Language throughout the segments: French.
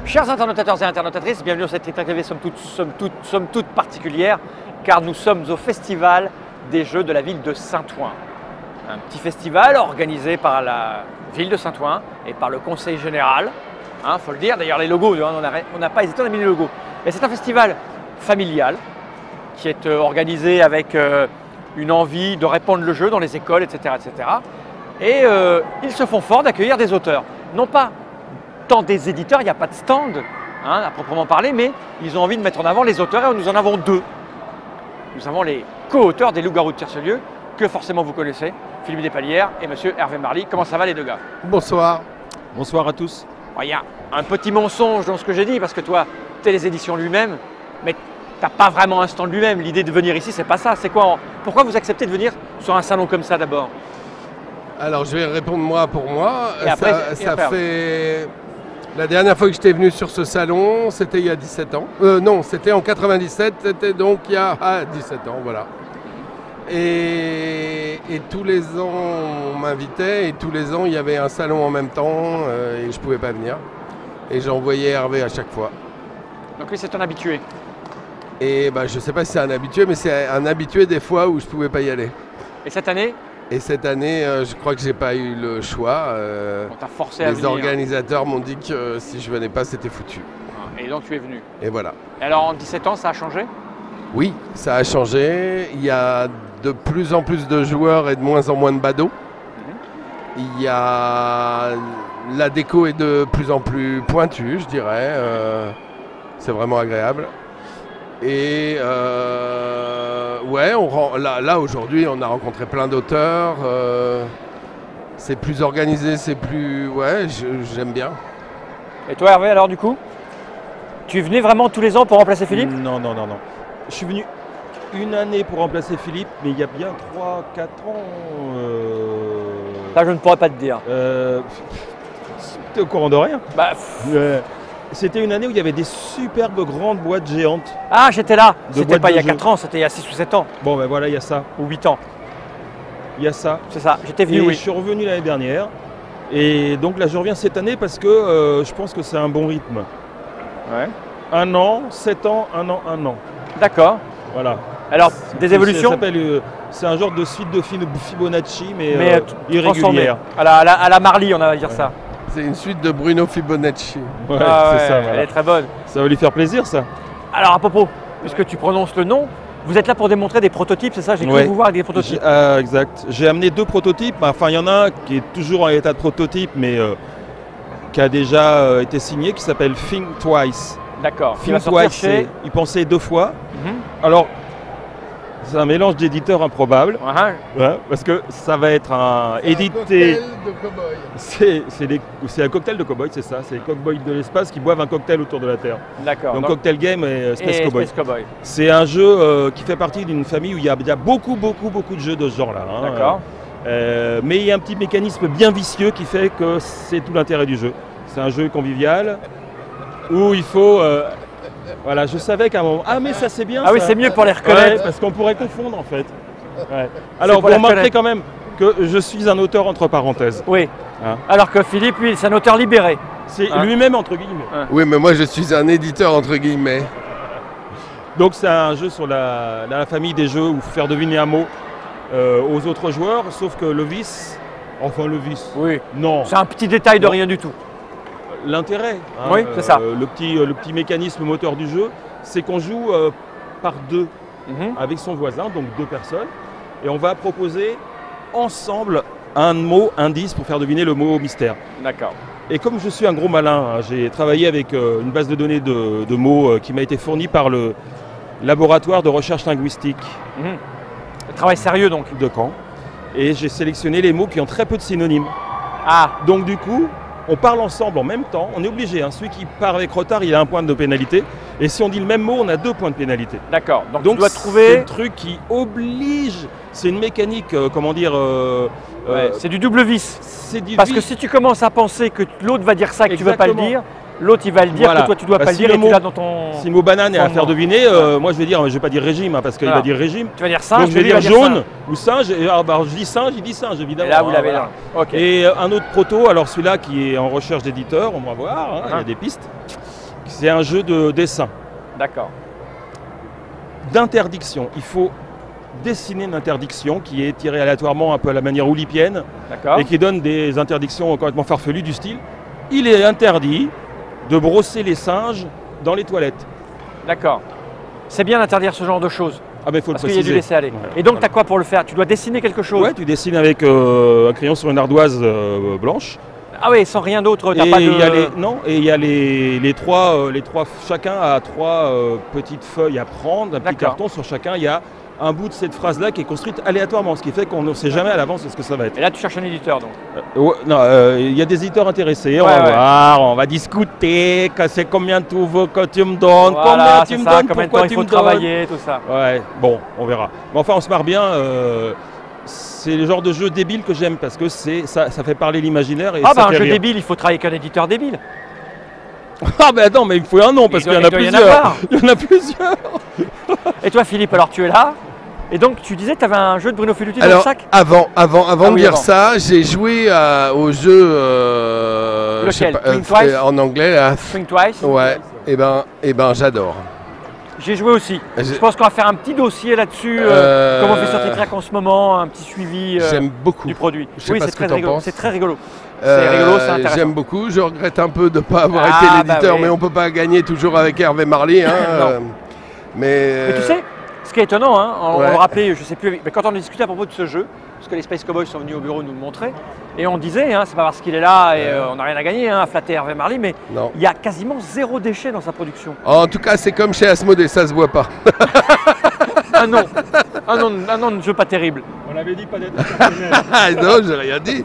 Chers internautateurs et internautatrices, bienvenue dans cette interview somme toute particulière, car nous sommes au festival des Jeux de la ville de Saint-Ouen. Un petit festival organisé par la ville de Saint-Ouen et par le conseil général. Faut le dire, d'ailleurs les logos, on n'a pas hésité, on a mis les logos. Et c'est un festival familial qui est organisé avec une envie de répandre le jeu dans les écoles, etc. Et ils se font fort d'accueillir des auteurs. Non pas tant des éditeurs, il n'y a pas de stand à proprement parler, mais ils ont envie de mettre en avant les auteurs et nous en avons deux. Nous avons les co-auteurs des Loups-garous de Tire-sur-Lieu, que forcément vous connaissez, Philippe Despalières et monsieur Hervé Marly. Comment ça va les deux gars? Bonsoir. Bonsoir à tous. Il y a un petit mensonge dans ce que j'ai dit, parce que toi, tu es les éditions lui-même, mais tu n'as pas vraiment un stand lui-même. L'idée de venir ici, c'est pas ça. C'est quoi? Pourquoi vous acceptez de venir sur un salon comme ça d'abord? Alors je vais répondre moi pour moi. Et après, ça fait... La dernière fois que j'étais venu sur ce salon, c'était il y a 17 ans. Non, c'était en 97, c'était donc il y a 17 ans, voilà. Et tous les ans, on m'invitait et tous les ans, il y avait un salon en même temps et je ne pouvais pas venir. Et j'envoyais Hervé à chaque fois. Donc lui, c'est un habitué. Et je ne sais pas si c'est un habitué, mais c'est un habitué des fois où je ne pouvais pas y aller. Et cette année? Et cette année, je crois que j'ai pas eu le choix. On t'a forcé à venir. Les organisateurs m'ont dit que si je venais pas, c'était foutu. Et donc tu es venu. Et voilà. Et alors en 17 ans, ça a changé? Oui, ça a changé. Il y a de plus en plus de joueurs et de moins en moins de badauds. Il y a... La déco est de plus en plus pointue, je dirais. C'est vraiment agréable. Et ouais, là aujourd'hui, on a rencontré plein d'auteurs. C'est plus organisé, c'est plus... Ouais, j'aime bien. Et toi Hervé, alors du coup? Tu venais vraiment tous les ans pour remplacer Philippe? Non. Je suis venu une année pour remplacer Philippe, mais il y a bien 3-4 ans... Ça, je ne pourrais pas te dire. T'es au courant de rien? Ouais. C'était une année où il y avait des superbes grandes boîtes géantes. Ah, j'étais là. C'était pas il y a jeu. 4 ans, c'était il y a 6 ou 7 ans. Bon, ben voilà, il y a ça. Ou 8 ans. Il y a ça. C'est ça, j'étais venu, Et oui. je suis revenu l'année dernière. Et donc là, je reviens cette année parce que je pense que c'est un bon rythme. Ouais. 1 an, 7 ans, 1 an, 1 an. D'accord. Voilà. Alors, des évolutions? C'est un genre de suite de Fibonacci, mais transformé. irrégulière. À la Marly, on va dire ça. C'est une suite de Bruno Fibonacci. Ouais, Ah c'est ouais, ça. Voilà. Elle est très bonne. Ça va lui faire plaisir, ça. Alors, à propos, puisque tu prononces le nom, vous êtes là pour démontrer des prototypes, c'est ça? J'ai cru Ouais. vous voir avec des prototypes. Exact. J'ai amené 2 prototypes. Enfin, il y en a un qui est toujours en état de prototype, mais qui a déjà été signé, qui s'appelle Think Twice. D'accord. Qui va Think sortir Twice, chez... il pensait 2 fois. Mhm. Alors, c'est un mélange d'éditeurs improbable, Ouais. parce que ça va être édité. C'est un cocktail de cow-boy, c'est ça. C'est les cow-boys de l'espace qui boivent un cocktail autour de la Terre. D'accord. Donc Cocktail Game et Space Cowboy. Space Cowboy. C'est un jeu qui fait partie d'une famille où il y a beaucoup de jeux de ce genre-là. D'accord. Mais il y a un petit mécanisme bien vicieux qui fait que c'est tout l'intérêt du jeu. C'est un jeu convivial où il faut... voilà, je savais qu'à un moment... Ah mais ça c'est bien. Ah oui, ça. c'est mieux pour les reconnaître. Ouais, parce qu'on pourrait confondre en fait. Ouais. Alors pour vous les remarquerez reconnaître. quand même que je suis un auteur entre parenthèses. Oui. Hein. Alors que Philippe, lui, c'est un auteur libéré. C'est Hein. lui-même entre guillemets. Oui, mais moi je suis un éditeur entre guillemets. Donc c'est un jeu sur la famille des jeux où il faut faire deviner un mot aux autres joueurs, sauf que le vice, Oui. non, C'est un petit détail de Non. rien du tout. l'intérêt, Oui, c'est ça. le petit mécanisme moteur du jeu, c'est qu'on joue par 2 avec son voisin, donc 2 personnes, et on va proposer ensemble un mot indice pour faire deviner le mot mystère. D'accord. Et comme je suis un gros malin, j'ai travaillé avec une base de données de mots qui m'a été fournie par le laboratoire de recherche linguistique Travail sérieux donc. de Caen. Et j'ai sélectionné les mots qui ont très peu de synonymes. Ah, Donc du coup, on parle ensemble en même temps, on est obligé. Celui qui part avec retard, il a 1 point de pénalité. Et si on dit le même mot, on a 2 points de pénalité. d'accord. Donc tu Donc dois c'est trouver... le truc qui oblige, c'est une mécanique, Ouais, c'est du double vis. c'est du Parce que vice. si tu commences à penser que l'autre va dire ça et que tu ne veux pas le Exactement. dire, l'autre il va le dire, Voilà. que toi tu dois Bah, pas le si dire le et tu mot- l'as dans ton... Si le mot banane est à fondement. faire deviner, moi je vais dire, je vais pas dire régime, parce qu'il Voilà. va dire régime. Tu vas dire singe, Donc je vais lui, il va dire dire jaune singe. ou singe, et alors, je dis singe, il dit singe évidemment. Et là vous l'avez voilà. là. Ok. Et un autre proto, alors celui-là qui est en recherche d'éditeur, on va voir, il y a des pistes. C'est un jeu de dessin, D'accord. d'interdiction. Il faut dessiner une interdiction qui est tirée aléatoirement un peu à la manière oulipienne D'accord. et qui donne des interdictions complètement farfelues du style « Il est interdit de brosser les singes dans les toilettes ». D'accord. C'est bien d'interdire ce genre de choses. Ah ben il faut le Parce qu'il y a préciser. du laisser aller. Ouais, Et donc, voilà. tu as quoi pour le faire? Tu dois dessiner quelque chose? Ouais, tu dessines avec un crayon sur une ardoise blanche. Ah oui, sans rien d'autre. Et T'as pas de... il y a les trois, chacun a trois petites feuilles à prendre, un petit D'accord. carton. Sur chacun, il y a un bout de cette phrase-là qui est construite aléatoirement, ce qui fait qu'on ne sait jamais à l'avance ce que ça va être. Et là, tu cherches un éditeur, donc. Ouais, non, il y a des éditeurs intéressés, on Ouais, va ouais. voir, on va discuter, c'est combien tu veux que tu me donnes, Voilà, combien c'est tu me ça. donnes, Combien de temps pourquoi il tu faut me donnes. travailler, tout ça. Ouais, bon, on verra. Mais enfin, on se marre bien. C'est le genre de jeu débile que j'aime parce que ça fait parler l'imaginaire et Ah ça bah un fait jeu rire. débile, il faut travailler avec un éditeur débile. Ah ben attends, mais il faut un nom parce Il qu'il y en doit- a il doit y en plusieurs. avoir. Il y en a plusieurs. Et toi Philippe, alors tu es là. Et donc tu disais que tu avais un jeu de Bruno Feduti dans le Alors, sac? avant Ah de oui, dire avant. ça, j'ai joué au jeu Lequel? je sais pas, Think Twice en anglais. Là. Think Twice. Ouais, et ben j'adore. J'ai joué aussi. J'ai- Je pense qu'on va faire un petit dossier là-dessus. Comment on fait sur TrickTrack en ce moment, un petit suivi J'aime beaucoup. du produit. Je sais Oui, pas c'est ce que très t'en rigolo. penses. C'est très rigolo. C'est rigolo, c'est intéressant. J'aime beaucoup. Je regrette un peu de ne pas avoir Ah, été bah l'éditeur, oui. mais on ne peut pas gagner toujours avec Hervé Marly. Hein, Non. mais Mais tu sais, ce qui est étonnant, hein, on Ouais. le rappelait, je sais plus, mais quand on a discuté à propos de ce jeu, parce que les Space Cowboys sont venus au bureau nous le montrer, et on disait, hein, c'est pas parce qu'il est là et on n'a rien à gagner hein, à flatter Hervé Marly, mais non. il y a quasiment zéro déchet dans sa production. En tout cas, c'est comme chez Asmodée, ça se voit pas. Un nom, un nom de jeu pas terrible. On avait dit pas d'être personnel. Ah non, j'ai rien dit.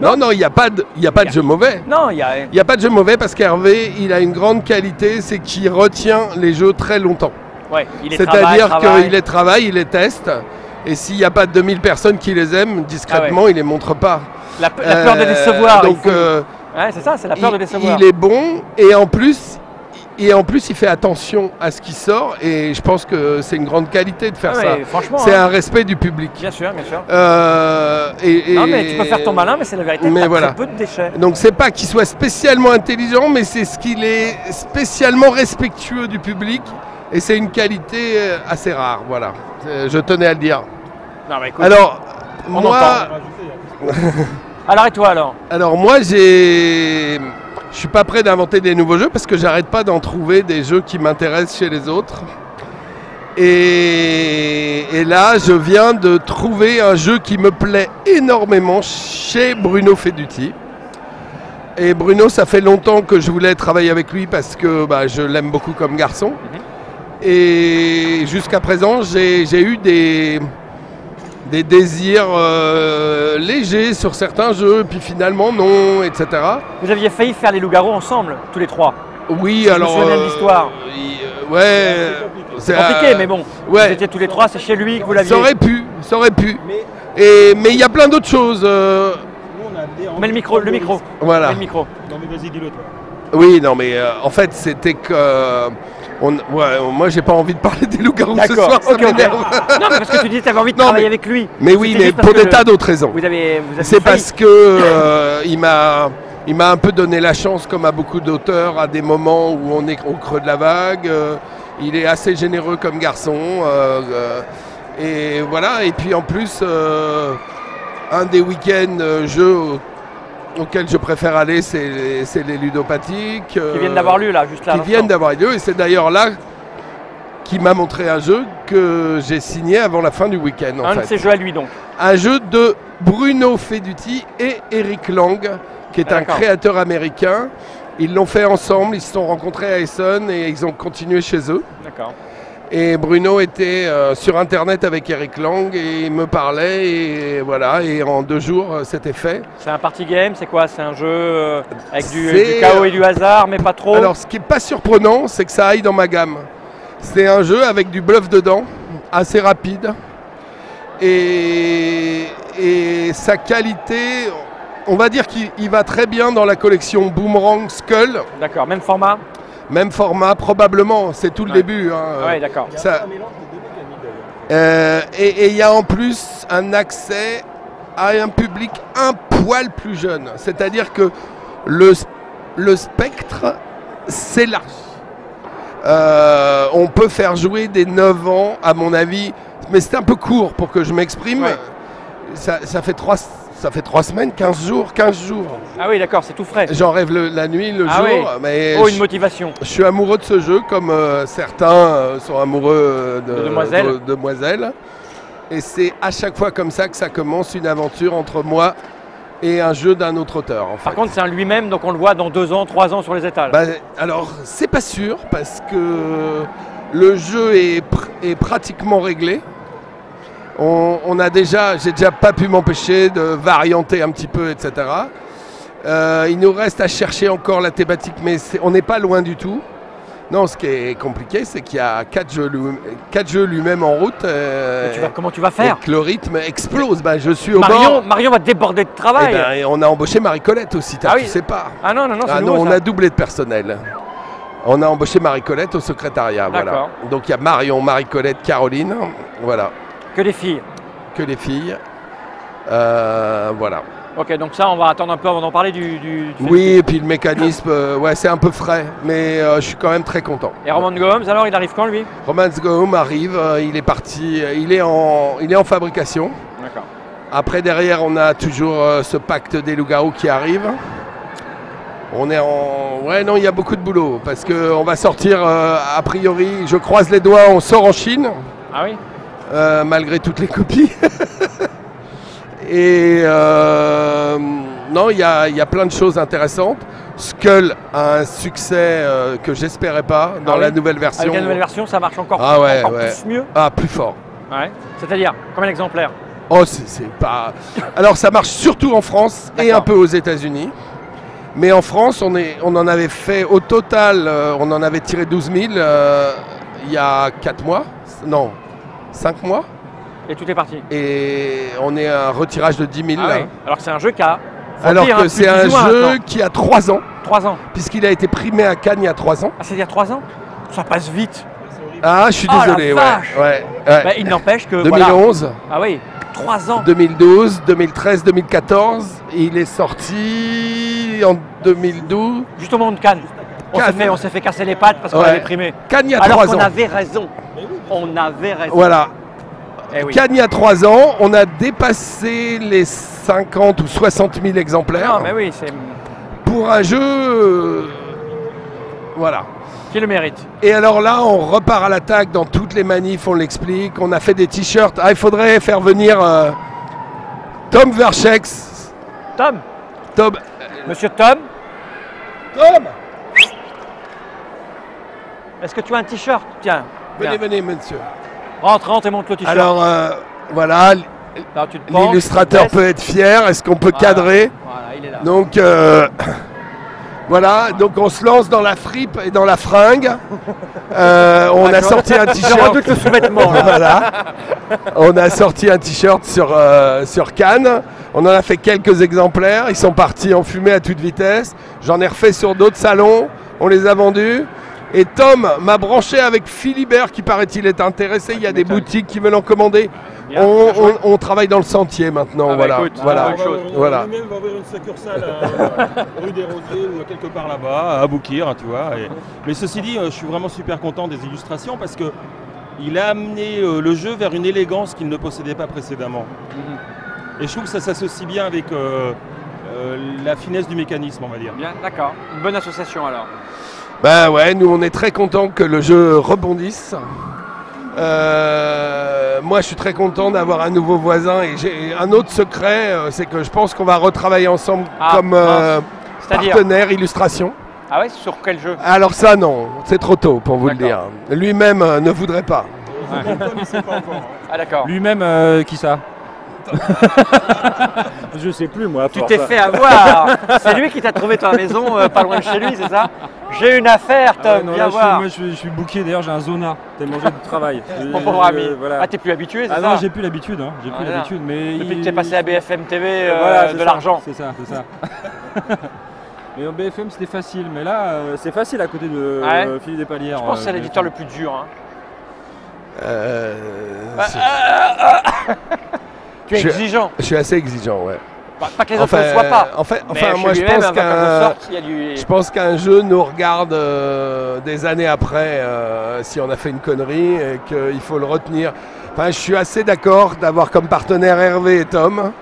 Non, il n'y a pas de jeu mauvais. Non, il y a. Il n'y a pas de jeu mauvais parce qu'Hervé, il a une grande qualité, c'est qu'il retient les jeux très longtemps. Ouais, il est C'est-à-dire travail. qu'il les travaille, il les teste, et s'il n'y a pas 2000 personnes qui les aiment, discrètement, il les montre pas. La peur de décevoir. Donc, il faut- Ouais, c'est ça, c'est la peur de décevoir. il est bon, et en plus, il fait attention à ce qui sort, et je pense que c'est une grande qualité de faire Ah, ça. mais franchement, C'est hein, un respect du public. bien sûr, bien sûr. Non, Non, mais tu peux faire ton malin, mais c'est la vérité. Mais T'as voilà. très peu de déchets. Donc c'est pas qu'il soit spécialement intelligent, mais c'est ce qu'il est spécialement respectueux du public, et c'est une qualité assez rare, voilà. Je tenais à le dire. Non, mais écoute. Alors, on moi, Alors et toi alors? je suis pas prêt d'inventer des nouveaux jeux parce que j'arrête pas d'en trouver des jeux qui m'intéressent chez les autres. Et là, je viens de trouver un jeu qui me plaît énormément chez Bruno Feduti. Et Bruno, ça fait longtemps que je voulais travailler avec lui parce que je l'aime beaucoup comme garçon. Et jusqu'à présent, j'ai eu des désirs légers sur certains jeux, puis finalement non, etc. Vous aviez failli faire les loups-garous ensemble, tous les trois. Oui, Je me alors. souviens bien de l'histoire. Ouais. C'est compliqué, mais bon. ouais. Vous étiez tous les trois, c'est chez lui que vous l'aviez. Ça aurait pu. Mais Mais il y a plein d'autres choses. nous, on a amené Mets le micro. Voilà. Mets le micro. Non mais vas-y, dis-le toi. Oui, non, mais en fait, c'était que. Moi, j'ai pas envie de parler des loups-garous ce D'accord. soir, ça Ok, ok. m'énerve. Non, mais parce que tu disais que tu avais envie de Non, travailler mais- avec lui. Mais oui, C'était mais juste parce pour que des tas d'autres raisons. Vous avez C'est failli. parce que il m'a un peu donné la chance, comme à beaucoup d'auteurs, à des moments où on est au creux de la vague. Il est assez généreux comme garçon. Et voilà. Et puis en plus, un des week-ends jeux auxquels je préfère aller, c'est les ludopathiques. Qui viennent d'avoir lieu là, juste là. à Qui l'instant. viennent d'avoir lieu. Et c'est d'ailleurs là qui m'a montré un jeu que j'ai signé avant la fin du week-end. En Un fait. de ses jeux à lui donc. Un jeu de Bruno Feduti et Eric Lang, qui est Ah, un d'accord. créateur américain. Ils l'ont fait ensemble, ils se sont rencontrés à Essonne et ils ont continué chez eux. D'accord. Et Bruno était sur internet avec Eric Lang et il me parlait et voilà, et en 2 jours c'était fait. C'est un party game, c'est quoi? C'est un jeu avec du C'est- chaos et du hasard, mais pas trop. Alors ce qui n'est pas surprenant, c'est que ça aille dans ma gamme. C'est un jeu avec du bluff dedans, assez rapide. Et sa qualité, on va dire qu'il va très bien dans la collection Boomerang Skull. D'accord, même format. Même format, probablement, c'est tout le Ouais. début. hein. Ouais, d'accord. Il y a Ça- un mélange de deux mécaniques d'ailleurs. Et il y a en plus un accès à un public un poil plus jeune. C'est-à-dire que le spectre C'est large. On peut faire jouer des 9 ans, à mon avis, mais c'est un peu court pour que je m'exprime. Ouais. Ça fait 3 semaines, 15 jours. Ah oui, d'accord, c'est tout frais. J'en rêve la nuit, le Ah jour, oui. mais Oh, une motivation. je suis amoureux de ce jeu, comme certains sont amoureux De Demoiselle. Et c'est à chaque fois comme ça que ça commence, une aventure entre moi et un jeu d'un autre auteur. En fait. Par contre, c'est un lui-même, donc on le voit dans 2 ans, 3 ans sur les étals. Bah, alors, c'est pas sûr, parce que le jeu est pratiquement réglé. J'ai déjà pas pu m'empêcher de varianter un petit peu, etc. Il nous reste à chercher encore la thématique, mais on n'est pas loin du tout. Non, ce qui est compliqué, c'est qu'il y a 4 jeux lui-même en route. Comment tu vas faire? Et que le rythme explose. Bah, je suis au bord. Marion va déborder de travail. Et on a embauché Marie-Colette aussi, Ah oui. tu sais pas. Ah non, c'est nouveau, on ça. a doublé de personnel. On a embauché Marie-Colette au secrétariat. Voilà. D'accord. Donc il y a Marion, Marie-Colette, Caroline. Voilà. Que des filles. Que les filles. Voilà. Ok, donc ça, on va attendre un peu avant d'en parler du Oui, et puis le mécanisme, ouais, c'est un peu frais, mais je suis quand même très content. Et Roman Gomes, alors, il arrive quand, lui? Romance Go Home arrive, il est parti, il est en fabrication. D'accord. Après, derrière, on a toujours ce pacte des loups-garous qui arrive. On est en... Ouais, non, il y a beaucoup de boulot, parce qu'on va sortir, a priori, je croise les doigts, on sort en Chine. Ah oui? Malgré toutes les copies. Et non, il y a plein de choses intéressantes. Skull a un succès que j'espérais pas dans la nouvelle version. Avec la nouvelle version, ça marche encore, plus mieux? Ah, plus fort. Ouais. C'est-à-dire, combien d'exemplaires? Oh, c'est pas... Alors, ça marche surtout en France et un peu aux États-Unis. Mais en France, on en avait fait au total, on en avait tiré 12 000 il y a 4 mois. Non, 5 mois. Et tout est parti. Et on est à un retirage de 10 000 Ah là. oui. Alors que c'est un jeu qui a... Alors que c'est un jeu qui a 3 ans. 3 ans. Puisqu'il a été primé à Cannes il y a 3 ans. Ah, c'est-à-dire 3 ans? Ça passe vite. Ah, je suis désolé. La vache. Ouais. Bah, il n'empêche que... 2011. Voilà. Ah oui, 3 ans. 2012, 2013, 2014. Et il est sorti en 2012. Juste au moment de Cannes. On s'est fait casser les pattes parce qu'on l'avait primé. Cannes il y a 3 ans. Alors qu'on avait raison. On avait raison. Voilà. Eh oui. Cannes il y a 3 ans, on a dépassé les 50 ou 60 000 exemplaires. Non, mais oui, c'est... Pour un jeu... voilà. Qui le mérite. Et alors là, on repart à l'attaque dans toutes les manifs, on l'explique. On a fait des t-shirts. Ah, il faudrait faire venir Tom Verchex. Tom. Monsieur Tom. Tom. Est-ce que tu as un t-shirt? Tiens. Venez, monsieur. Rentre et monte le t-shirt. Alors, voilà, l'illustrateur peut être fier. Est-ce qu'on peut cadrer? Voilà, il est là. Donc, voilà, donc on se lance dans la fripe et dans la fringue. On a sorti un t-shirt. Je redoute le sous-vêtement. Voilà. On a sorti un t-shirt sur Cannes. On en a fait quelques exemplaires. Ils sont partis en fumée à toute vitesse. J'en ai refait sur d'autres salons. On les a vendus. Et Tom m'a branché avec Philibert qui paraît-il est intéressé. Il y a des boutiques qui veulent en commander. On travaille dans le sentier maintenant. Ah voilà. Bah écoute, voilà. Voilà. Lui-même va ouvrir une succursale rue des Rosiers ou quelque part là-bas, à Boukir, tu vois. Mais ceci dit, je suis vraiment super content des illustrations parce que il a amené le jeu vers une élégance qu'il ne possédait pas précédemment. Et je trouve que ça s'associe bien avec la finesse du mécanisme, on va dire. Bien, d'accord. Une bonne association alors. Ben ouais, nous on est très contents que le jeu rebondisse. Moi je suis très content d'avoir un nouveau voisin et j'ai un autre secret, c'est que je pense qu'on va retravailler ensemble comme partenaire illustration. Ah ouais, sur quel jeu? Alors ça non, c'est trop tôt pour vous le dire. Lui-même ne voudrait pas. Ah d'accord. Lui-même, qui ça? Je sais plus moi. Tu t'es fait avoir. C'est lui qui t'a trouvé ta maison pas loin de chez lui, c'est ça? J'ai une affaire, Tom, viens voir. Moi je suis booké, d'ailleurs j'ai un zona, tellement j'ai du travail. Mon pauvre ami. Voilà. Ah, t'es plus habitué, c'est ça? Non, j'ai plus l'habitude, hein. J'ai plus l'habitude. Mais depuis que t'es passé à BFM TV, voilà, de l'argent. C'est ça. Mais en BFM c'était facile, mais là c'est facile à côté de Philippe Despalières. Je pense que c'est l'éditeur le plus dur. Hein. C'est- Tu es exigeant. Je suis assez exigeant, ouais. Pas que les autres ne le soient pas. Moi je pense qu'un jeu nous regarde des années après si on a fait une connerie et qu'il faut le retenir. Enfin, je suis assez d'accord d'avoir comme partenaire Hervé et Tom,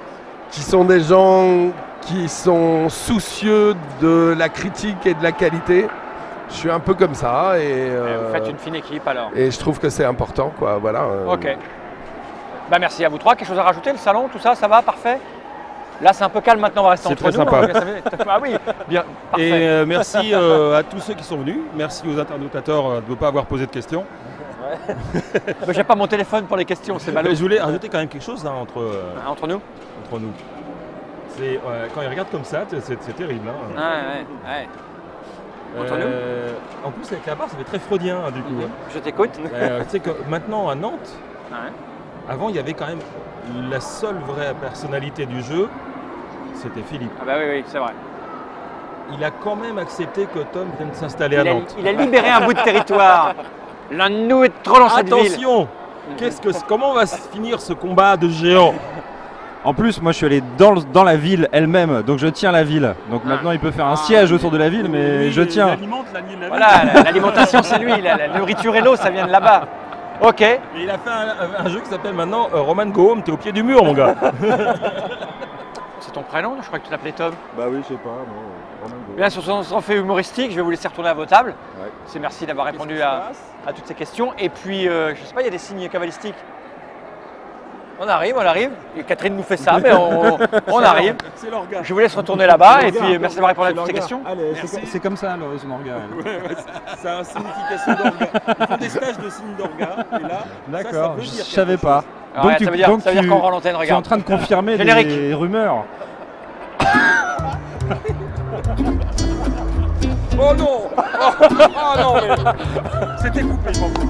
qui sont des gens qui sont soucieux de la critique et de la qualité. Je suis un peu comme ça. Vous faites une fine équipe alors. Et je trouve que c'est important, quoi. Voilà. Ok. Bah, merci à vous trois. Quelque chose à rajouter? Le salon, tout ça, ça va? Parfait? Là, c'est un peu calme maintenant, on va rester entre nous. C'est très sympa. Ah oui, bien. Parfait. Et merci à tous ceux qui sont venus. Merci aux internautateurs de ne pas avoir posé de questions. Ouais. Mais j'ai pas mon téléphone pour les questions, c'est malheureux. Je voulais rajouter quand même quelque chose là, entre nous. Entre nous. C'est quand ils regardent comme ça, c'est terrible. Hein. Ouais. Entre nous. En plus avec la barre, ça fait très freudien du coup. Je t'écoute. Tu sais que maintenant à Nantes, avant il y avait quand même la seule vraie personnalité du jeu, c'était Philippe. Ah bah oui, c'est vrai. Il a quand même accepté que Tom vienne s'installer à Nantes. Il a libéré un bout de territoire. L'un de nous est trop dans cette ville. Attention, comment va se finir ce combat de géants? En plus, moi je suis allé dans la ville elle-même, donc je tiens la ville. Donc maintenant il peut faire un siège autour de la ville, mais je tiens. Il alimente la ville. Voilà, l'alimentation c'est lui, la nourriture et l'eau ça vient de là-bas. Ok. Et il a fait un jeu qui s'appelle maintenant Roman Go Home, t'es au pied du mur mon gars. C'est ton prénom? Je crois que tu l'appelais Tom. Bah oui, je sais pas. Non, bien, sur son fait humoristique, je vais vous laisser retourner à vos tables. Ouais. C'est merci d'avoir répondu à toutes ces questions. Et puis, je sais pas, il y a des signes cabalistiques. On arrive. Et Catherine nous fait ça, mais on arrive. C'est l'orga. Je vous laisse retourner là-bas et puis merci d'avoir répondu à toutes ces questions. Allez, c'est comme ça, son orga. C'est une signification d'orga. Il faut des stages de signes d'orga. Et là, d'accord, je savais pas. Donc, ça veut dire qu'on rend l'antenne, regarde. Tu es en train de confirmer des rumeurs. Oh non. Oh non, mais c'était coupé, je m'en fous.